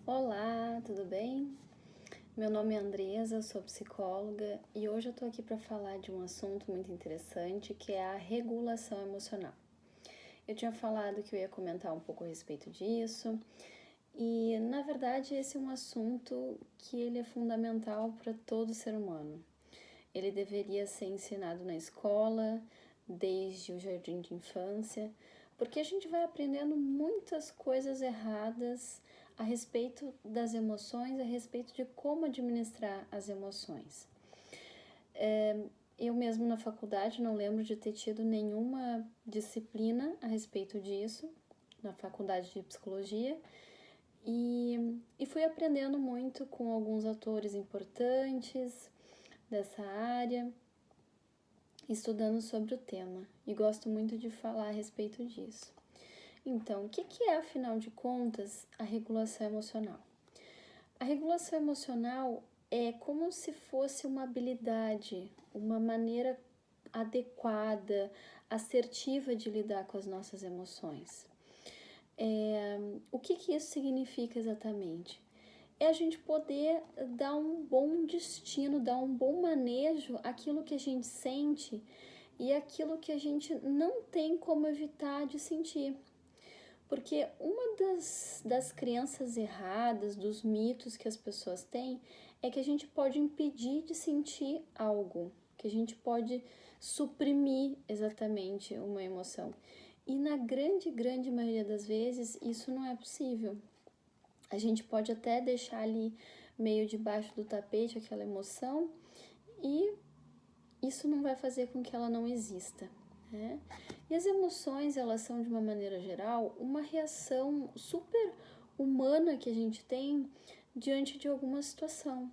Olá, tudo bem? Meu nome é Andresa, sou psicóloga e hoje eu tô aqui para falar de um assunto muito interessante que é a regulação emocional. Eu tinha falado que eu ia comentar um pouco a respeito disso e, na verdade, esse é um assunto que ele é fundamental para todo ser humano. Ele deveria ser ensinado na escola, desde o jardim de infância, porque a gente vai aprendendo muitas coisas erradas a respeito das emoções, a respeito de como administrar as emoções. Eu mesmo na faculdade não lembro de ter tido nenhuma disciplina a respeito disso, na faculdade de psicologia, e fui aprendendo muito com alguns autores importantes dessa área, estudando sobre o tema, e gosto muito de falar a respeito disso. Então, o que é, afinal de contas, a regulação emocional? A regulação emocional é como se fosse uma habilidade, uma maneira adequada, assertiva de lidar com as nossas emoções. O que isso significa exatamente? É a gente poder dar um bom destino, dar um bom manejo àquilo que a gente sente e aquilo que a gente não tem como evitar de sentir. Porque uma das crenças erradas, dos mitos que as pessoas têm, é que a gente pode impedir de sentir algo, que a gente pode suprimir exatamente uma emoção. E na grande maioria das vezes, isso não é possível. A gente pode até deixar ali meio debaixo do tapete aquela emoção e isso não vai fazer com que ela não exista, né? E as emoções, elas são, de uma maneira geral, uma reação super humana que a gente tem diante de alguma situação.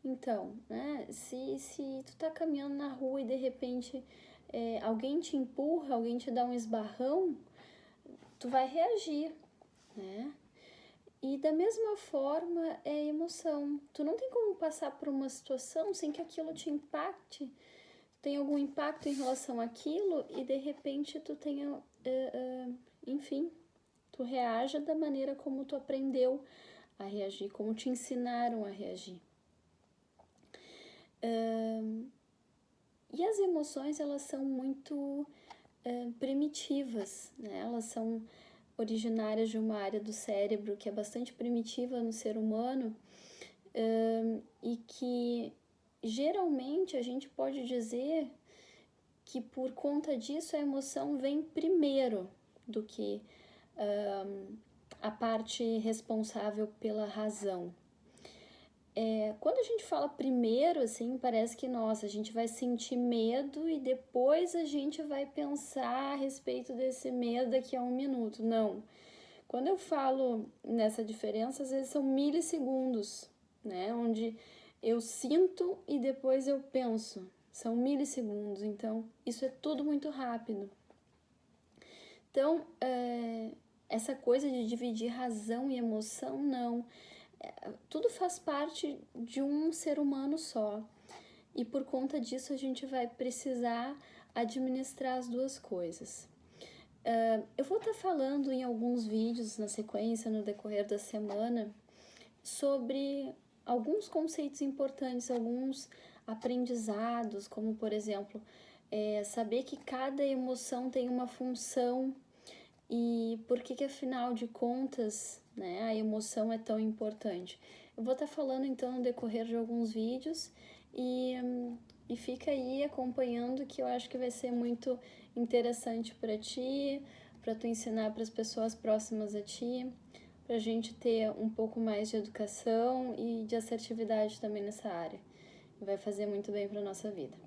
Então, né, se tu tá caminhando na rua e de repente alguém te empurra, alguém te dá um esbarrão, tu vai reagir, né? E da mesma forma é a emoção. Tu não tem como passar por uma situação sem que aquilo te impacte, tem algum impacto em relação àquilo e de repente tu tenha, enfim, tu reaja da maneira como tu aprendeu a reagir, como te ensinaram a reagir. E as emoções, elas são muito primitivas, né? Elas são originárias de uma área do cérebro que é bastante primitiva no ser humano e que geralmente a gente pode dizer que por conta disso a emoção vem primeiro do que a parte responsável pela razão. Quando a gente fala primeiro, assim, parece que, nossa, a gente vai sentir medo e depois a gente vai pensar a respeito desse medo daqui a um minuto. Não. Quando eu falo nessa diferença, às vezes são milissegundos, né? Onde eu sinto e depois eu penso. São milissegundos, então isso é tudo muito rápido. Então, essa coisa de dividir razão e emoção, não. Tudo faz parte de um ser humano só. E por conta disso a gente vai precisar administrar as duas coisas. Eu vou estar falando em alguns vídeos na sequência, no decorrer da semana, sobre alguns conceitos importantes, alguns aprendizados, como por exemplo, saber que cada emoção tem uma função e por que afinal de contas, né, a emoção é tão importante. Eu vou estar falando então no decorrer de alguns vídeos e fica aí acompanhando, que eu acho que vai ser muito interessante para ti, para tu ensinar para as pessoas próximas a ti, para a gente ter um pouco mais de educação e de assertividade também nessa área. Vai fazer muito bem para a nossa vida.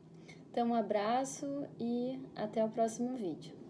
Então, um abraço e até o próximo vídeo.